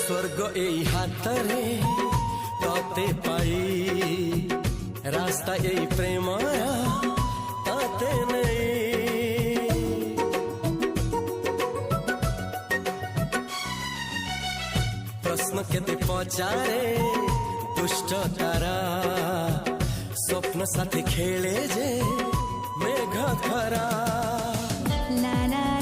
स्वर्ग এই হাতরে ততে পাই রাস্তা এই প্রেম তাতে নেই প্রশ্ন কেতে পচারে দুষ্ট তারা স্বপ্ন সাথে খেলে যে মেঘ খরা লা লা